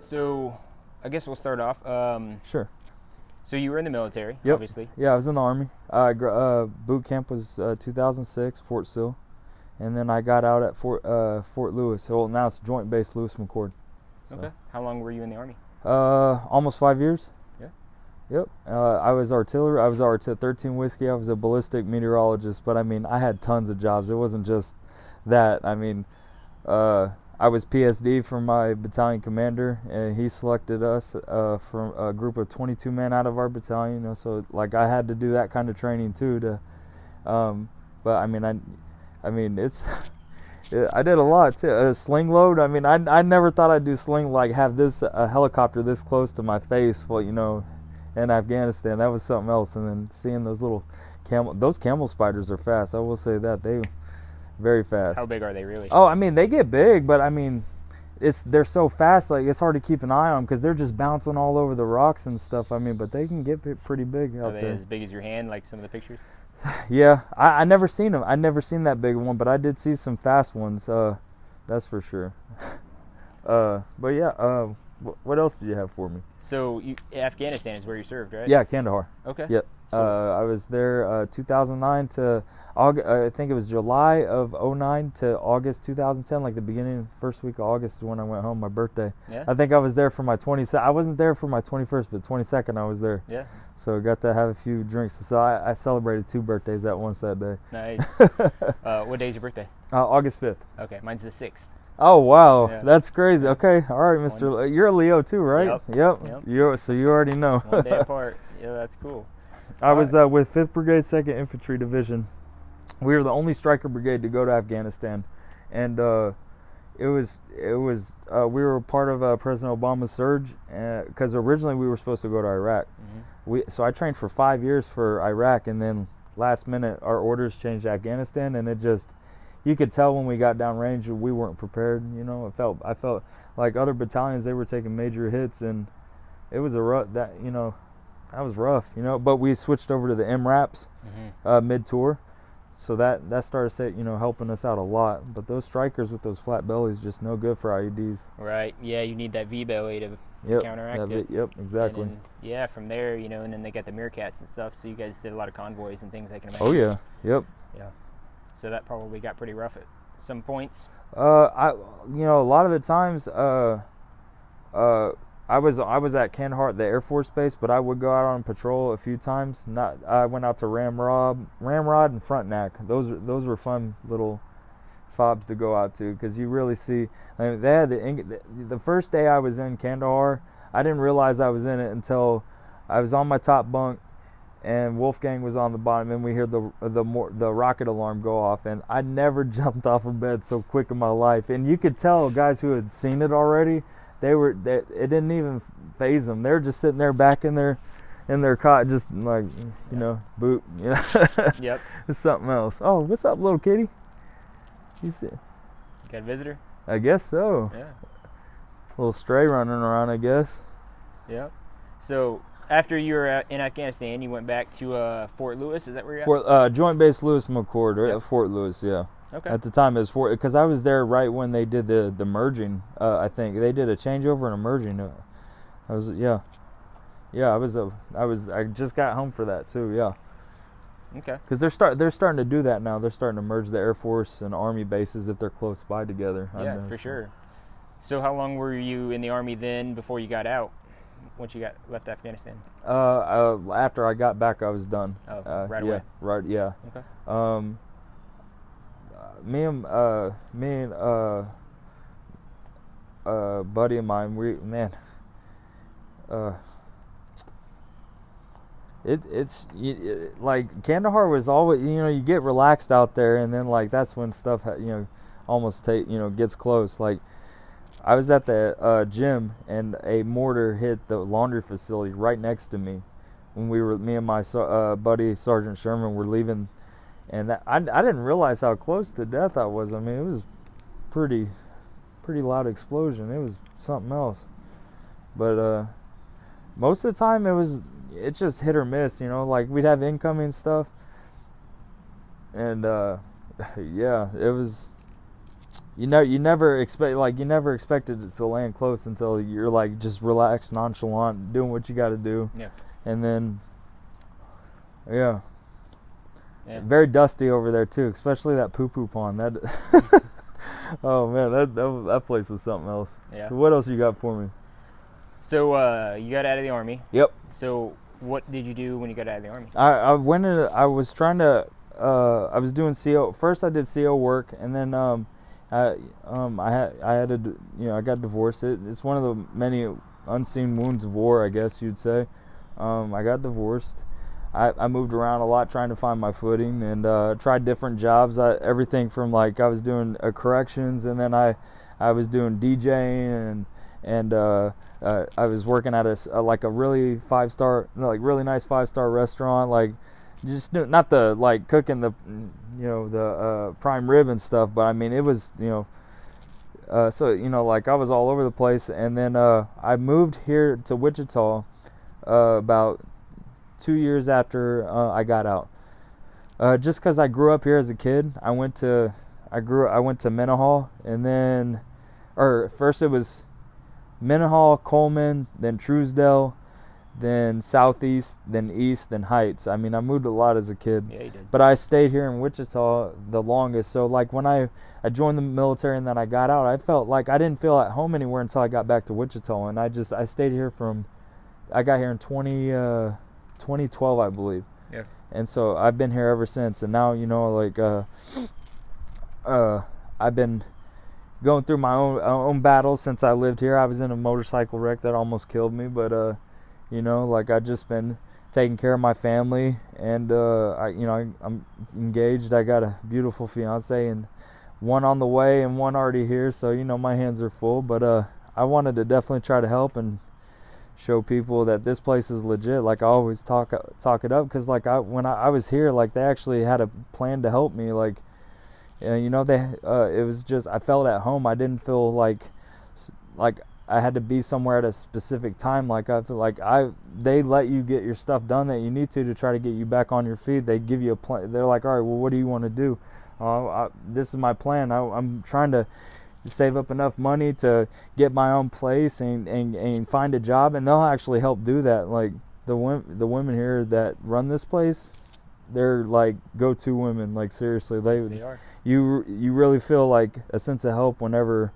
So, I guess we'll start off. Sure. So you were in the military, Yep. obviously. Yeah, I was in the Army. Boot camp was 2006, Fort Sill, and then I got out at Fort Lewis. Well, now it's Joint Base Lewis McChord. So. Okay. How long were you in the Army? Almost 5 years. Yeah. Yep. I was artillery. I was 13 whiskey. I was a ballistic meteorologist, but I mean, I had tons of jobs. It wasn't just that. I mean, I was PSD for my battalion commander, and he selected us from a group of 22 men out of our battalion. You know, so like I had to do that kind of training too. But I mean, it's. I did a lot too. Sling load. I mean, I never thought I'd do sling, like have this helicopter this close to my face. Well, you know, in Afghanistan, that was something else. And then seeing those little camel spiders are fast. I will say that they very fast. How big are they really? Oh, I mean, they get big, but I mean, they're so fast. Like it's hard to keep an eye on them because they're just bouncing all over the rocks and stuff. I mean, but they can get pretty big out there. Are they as big as your hand, like some of the pictures? Yeah, I never seen them. I never seen that big one, but I did see some fast ones. That's for sure. But yeah, what else did you have for me? So Afghanistan is where you served, right? Yeah, Kandahar. Okay. Yep. So, I was there 2009 to August. I think it was July of 2009 to August 2010, like the beginning, first week of August is when I went home. My birthday. Yeah. I think I was there for my 22nd. I wasn't there for my 21st, but 22nd I was there. Yeah. So I got to have a few drinks. So I celebrated 2 birthdays at once that day. Nice. What day is your birthday? August 5th. Okay, mine's the 6th. Oh wow, Yeah. that's crazy. Okay, all right, Mr. You're a Leo too, right? Yep. So you already know. 1 day apart. Yeah, that's cool. I was with 5th Brigade, 2nd Infantry Division. We were the only Stryker Brigade to go to Afghanistan, and we were part of President Obama's surge because originally we were supposed to go to Iraq. Mm-hmm. So I trained for 5 years for Iraq, and then last minute our orders changed to Afghanistan, and it just, you could tell when we got downrange we weren't prepared. You know, I felt like other battalions, they were taking major hits, and it was that was rough, you know. But we switched over to the MRAPs mid-tour, so that started helping us out a lot. But those Strykers with those flat bellies, just no good for IEDs. Right. Yeah, you need that V belly to counteract it. Yep, exactly. And then, from there, and then they got the Meerkats and stuff. So you guys did a lot of convoys and things, I can imagine. Oh yeah, yep. Yeah. So that probably got pretty rough at some points. A lot of the times, I was at Kandahar, the Air Force Base, but I would go out on patrol a few times. I went out to Ramrod and Frontenac. Those were fun little fobs to go out to, because you really see. I mean, they had the first day I was in Kandahar, I didn't realize I was in it until I was on my top bunk, and Wolfgang was on the bottom, and we heard the rocket alarm go off, and I never jumped off of bed so quick in my life. And you could tell guys who had seen it already. It didn't even faze them. They were just sitting there back in their cot, just like, boot. Yep. It's something else. Oh, what's up, little kitty? Got a visitor? I guess so. Yeah. A little stray running around, I guess. Yep. So after you were in Afghanistan, you went back to Fort Lewis. Is that where you're at? Joint Base Lewis McChord, right? Yep. Fort Lewis, yeah. Okay. At the time it was because I was there right when they did the merging. I think they did a changeover and a merging. I just got home for that too. Yeah. Okay. Because they're starting to do that now. They're starting to merge the Air Force and Army bases if they're close by together. Yeah, for sure. So how long were you in the Army then before you got out? Once you left Afghanistan? After I got back, I was done. Oh, right away. Right. Yeah. Okay. Me and a buddy of mine, it's like Kandahar was always, you get relaxed out there, and then like that's when stuff almost gets close. Like I was at the gym, and a mortar hit the laundry facility right next to me when me and my buddy Sergeant Sherman were leaving. And I didn't realize how close to death I was. I mean, it was pretty loud explosion. It was something else. But most of the time it's just hit or miss. Like we'd have incoming stuff, and yeah, it was you never expected it to land close until you're like just relaxed, nonchalant, doing what you got to do. Yeah. And then, yeah. Very dusty over there too, especially that poo pond. That, oh man, that place was something else. Yeah. So what else you got for me? So you got out of the Army. Yep. So what did you do when you got out of the Army? I went in. I was trying to. I was doing CO. First, I did CO work, and then I had to. I got divorced. It's one of the many unseen wounds of war, I guess you'd say. I got divorced. I moved around a lot trying to find my footing, and tried different jobs. Everything from like I was doing corrections, and then I was doing DJing, and I was working at a really really nice 5-star restaurant, like just not the like cooking the the prime rib and stuff, but I mean it was so like I was all over the place. And then I moved here to Wichita about 2 years after I got out, just because I grew up here as a kid. I went to Menahall, and then first it was Menahall, Coleman, then Truesdale, then Southeast, then East, then Heights. I mean, I moved a lot as a kid. Yeah, you did. But I stayed here in Wichita the longest. So like when I joined the military and then I got out, I felt like I didn't feel at home anywhere until I got back to Wichita. And I stayed here I got here in 2012, I believe. Yeah. And so I've been here ever since. And now, I've been going through my own battles since I lived here. I was in a motorcycle wreck that almost killed me, but I've just been taking care of my family, and I'm engaged. I got a beautiful fiance, and one on the way and one already here, so my hands are full. But I wanted to definitely try to help and show people that this place is legit. Like I always talk it up, because like when I was here, like they actually had a plan to help me. Like it was just I felt at home. I didn't feel like I had to be somewhere at a specific time. Like I feel like they let you get your stuff done that you need to try to get you back on your feet. They give you a plan. They're like, all right, well, what do you want to do? This is my plan. I'm trying to save up enough money to get my own place and find a job, and they'll actually help do that. Like the women here that run this place, they're like go-to women. Like seriously, They are. You really feel like a sense of help whenever,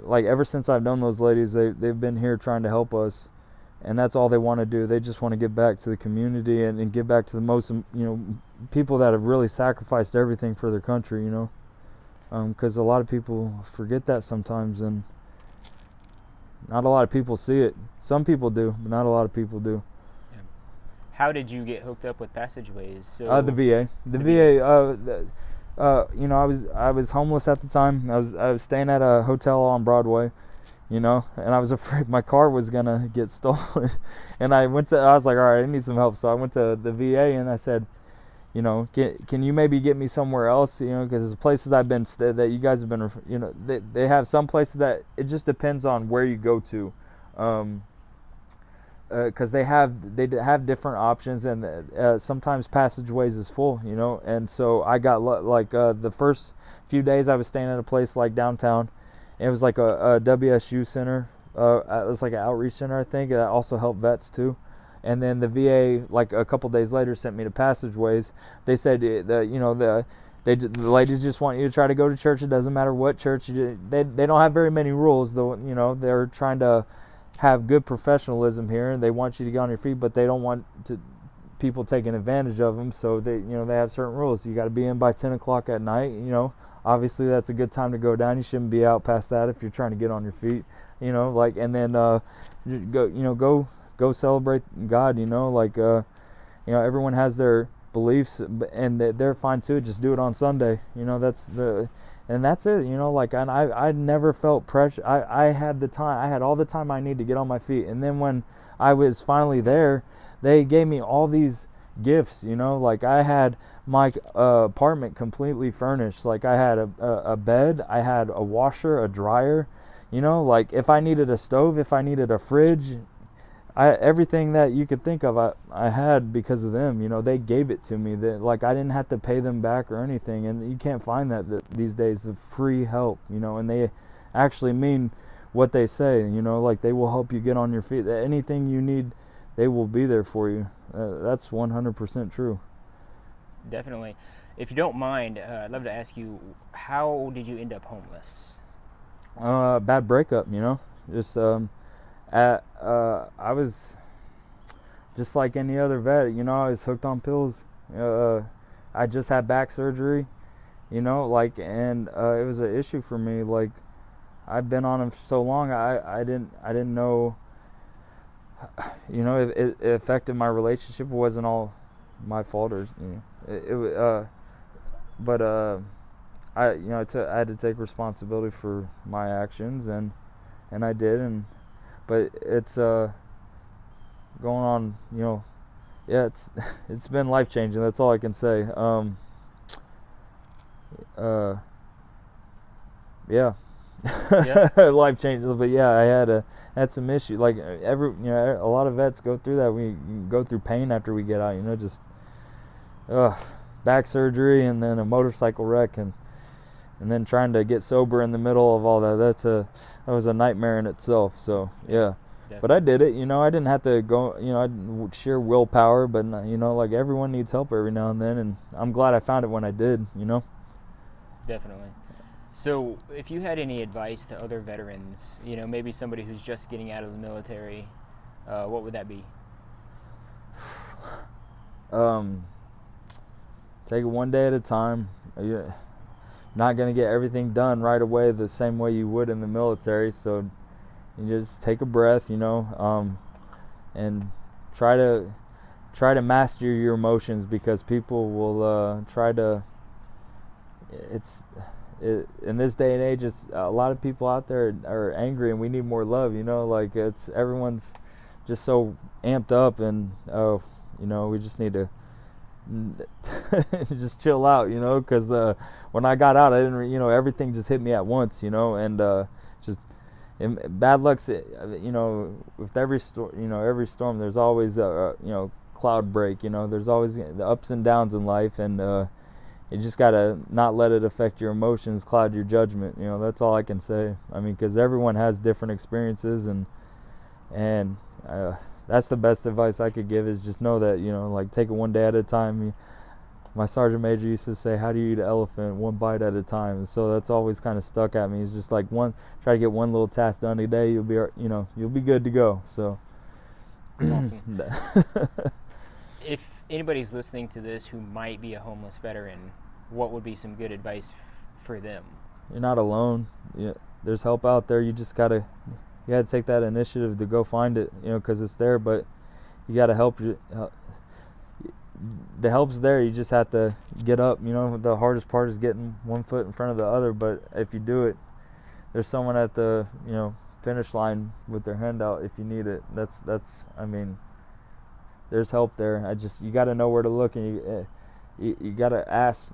like ever since I've known those ladies, they've been here trying to help us, and that's all they want to do. They just want to give back to the community and give back to the most people that have really sacrificed everything for their country. Because a lot of people forget that sometimes, and not a lot of people see it. Some people do, but not a lot of people do. How did you get hooked up with Passageways? So The VA. The VA. I was homeless at the time. I was staying at a hotel on Broadway, and I was afraid my car was gonna get stolen. And I was like, all right, I need some help. So I went to the VA and I said, can you maybe get me somewhere else? Because the places I've been that you guys have been, they have some places that it just depends on where you go to. Because they have different options, and sometimes Passageways is full, and so I got the first few days I was staying at a place like downtown. It was like a WSU center. It was like an outreach center, I think. That also helped vets too. And then the VA, like a couple days later, sent me to Passageways. They said the ladies just want you to try to go to church. It doesn't matter what church. They don't have very many rules though. They're trying to have good professionalism here, and they want you to get on your feet, but they don't want people taking advantage of them. So they have certain rules. You got to be in by 10 o'clock at night. Obviously that's a good time to go down. You shouldn't be out past that if you're trying to get on your feet. And then go celebrate God. Everyone has their beliefs, and they're fine too. Just do it on Sunday. And that's it, and I never felt pressure. I had the time. I had all the time I need to get on my feet. And then when I was finally there, they gave me all these gifts, I had my apartment completely furnished. Like I had a bed, I had a washer, a dryer, if I needed a stove, if I needed a fridge, everything that you could think of, I had because of them. You know, they gave it to me. That, like, I didn't have to pay them back or anything, and you can't find that these days, of free help. You know, and they actually mean what they say. You know, like, they will help you get on your feet. Anything you need, they will be there for you. That's 100% true. Definitely. If you don't mind, I'd love to ask you, how did you end up homeless? Bad breakup, you know. Just I was just like any other vet, you know. I was hooked on pills. I just had back surgery, you know, like, and it was an issue for me. Like, I've been on them for so long. I didn't know. You know, it affected my relationship. It wasn't all my fault, or, you know, but I had to take responsibility for my actions, and I did, but it's going on, you know. Yeah, it's been life changing. That's all I can say. Yeah. Yeah. Life changing. But yeah, I had some issues. Like, a lot of vets go through that. We go through pain after we get out. You know, just back surgery, and then a motorcycle wreck, and then trying to get sober in the middle of all that. That was a nightmare in itself. So yeah. Definitely. But I did it. You know, I didn't have to go. You know, sheer willpower. But, you know, like, everyone needs help every now and then, and I'm glad I found it when I did. You know. Definitely. So, if you had any advice to other veterans, you know, maybe somebody who's just getting out of the military, what would that be? Take it one day at a time. You're not going to get everything done right away the same way you would in the military, so you just take a breath, you know, and try to master your emotions, because people will try to. In this day and age, it's a lot of people out there are angry, and we need more love. You know, like, everyone's just so amped up, and you know, we just need to just chill out, you know, because when I got out, I didn't, you know, everything just hit me at once, you know, and bad luck's, you know, with every storm, there's always you know, cloud break. You know, there's always the ups and downs in life, and you just gotta not let it affect your emotions, cloud your judgment. You know, that's all I can say. I mean, because everyone has different experiences, and that's the best advice I could give, is just know that, you know, like, take it one day at a time. My sergeant major used to say, "How do you eat an elephant? One bite at a time." And so that's always kind of stuck at me. It's just like, try to get one little task done a day. You'll be good to go. So. Awesome. If anybody's listening to this who might be a homeless veteran, what would be some good advice for them? You're not alone. There's help out there. You gotta take that initiative to go find it, you know, because it's there. But you gotta help. The help's there. You just have to get up. You know, the hardest part is getting one foot in front of the other. But if you do it, there's someone at the, you know, finish line with their hand out if you need it. That's I mean, there's help there. You got to know where to look, and you got to ask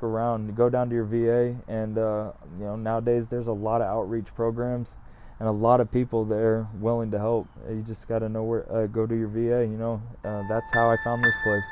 around. Go down to your VA, and you know, nowadays there's a lot of outreach programs and a lot of people there willing to help. You just got to know where, go to your VA. You know, that's how I found this place.